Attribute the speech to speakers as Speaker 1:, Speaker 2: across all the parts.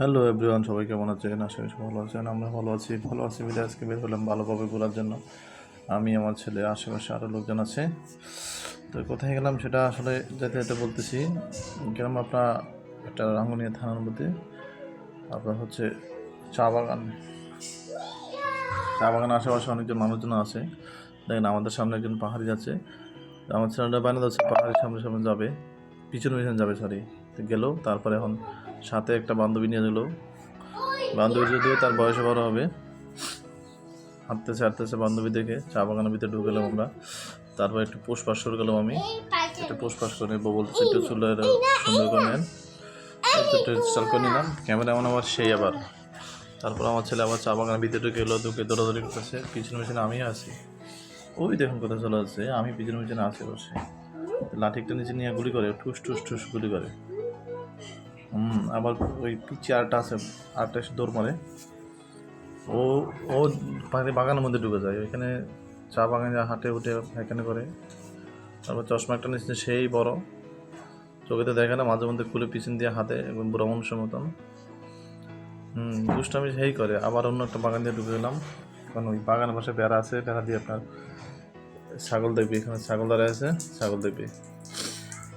Speaker 1: Hello everyone, সবাই কেমন আছেন? আশা করি সবাই ভালো আছেন। আমরা ভালো আছি বলে আজকে বের হলাম ভালোভাবে ঘোরার জন্য। আমি, আমার ছেলে, আশেপাশে আরও লোকজন আছে। তো কোথায় গেলাম সেটা আসলে যেতে যেতে বলতেছি। গেলাম আপনার একটা রাঙ্গুনিয়া থানার মধ্যে, আপনার হচ্ছে চা বাগান। চা বাগানের আশেপাশে অনেকজন মানুষজন আছে। দেখেন আমাদের সামনে একজন পাহাড়ি যাচ্ছে। তো আমার ছেলেটা বানিয়ে যাচ্ছে পাহাড়ের সামনে সামনে যাবে, পিছনে পিছনে যাবে, সরি। তো গেল, তারপরে এখন সাথে একটা বান্ধবী নিয়ে গেলো। বান্ধবী যদিও তার বয়সে বড় হবে, হাঁটতেছে হাঁটতেছে বান্ধবী দেখে চা বাগানের ভিতরে ঢুকে গেলাম আমরা। তারপর একটু পোষপাশ করে গেলাম আমি, একটু পোষপাশ করে নেবো বলতেছি, একটু চুলের সুন্দর করে নেন, একটু স্টাইল করে নিলাম। ক্যামেরা এমন আবার সেই আবার। তারপর আমার ছেলে আবার চা বাগানের ভিতরে ঢুকে গেলো, ঢুকে দৌড়াদৌড়ি করতেছে, পিছনে পিছনে আমিও আছি। ওই দেখুন কোথায় চলে যাচ্ছে, আমি পিছনে পিছনে আছি বসে। লাঠিটা নিচে নিয়ে গুলি করে, ঠুস ঠুস ঠুস গুলি করে। আবার ওই পিছিয়ে আরটা আছে, আরটা এসে দৌড় মারে। ও ও বাগানের মধ্যে ঢুকে যায়, ওইখানে চা বাগানে হাঁটে উঠে এখানে করে। তারপর চশমা একটা নিচ্ছে, সেই বড়, চোখে তো দেখে না, মাঝে মধ্যে খুলে পিছন দিয়ে হাতে, এবং বুড়ো মানুষের মতন। দুষ্টামি সেই করে। আবার অন্য একটা বাগান দিয়ে ঢুকে গেলাম, কারণ ওই বাগানের পাশে বেড়া আছে, বেড়া দিয়ে আপনার ছাগল দেখবি, এখানে ছাগল দাঁড়ায় আছে, ছাগল দেখবি।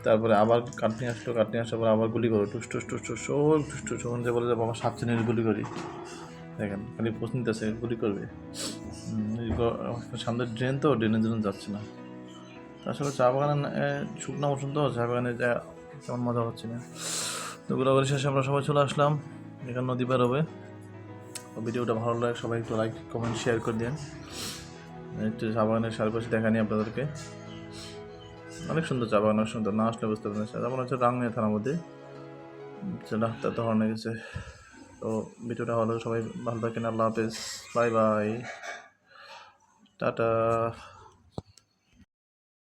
Speaker 1: তারপরে আবার কাটনি আসলো, কাটনি আসার পর আবার গুলি করো, টুস টুস টুস টুস, ও টুস টুস, ওখান যে বলে যে বাবা 7 মিনিট গুলি করি। দেখেন খালি প্রশ্ন নিতেছে, গুলি করবে। সামনের ড্রেন, তো ড্রেনের জন্য যাচ্ছে না। আসলে চা বাগান শুকনো মৌসুম, তো চা বাগানে যা তেমন মজা হচ্ছে না। তো ঘোরাঘুরি শেষে আমরা সবাই চলে আসলাম, এখানে নদী পার হবে। ভিডিওটা ভালো লাগে সবাই একটু লাইক কমেন্ট শেয়ার করে দেন। একটু চা বাগানের চারপাশে দেখা নিই আপনাদেরকে। অনেক সুন্দর চা বাগান, অনেক সুন্দর, না আসলে বুঝতে পারবেন। যেমন হচ্ছে রাঙ্গুনিয়া থানার মধ্যে, ডাক্তার তো হয়ে গেছে। তো ভিডিওটা ভালো, সবাই ভালো থাকেন। আল্লাহ হাফেজ, বাই বাই, টাটা।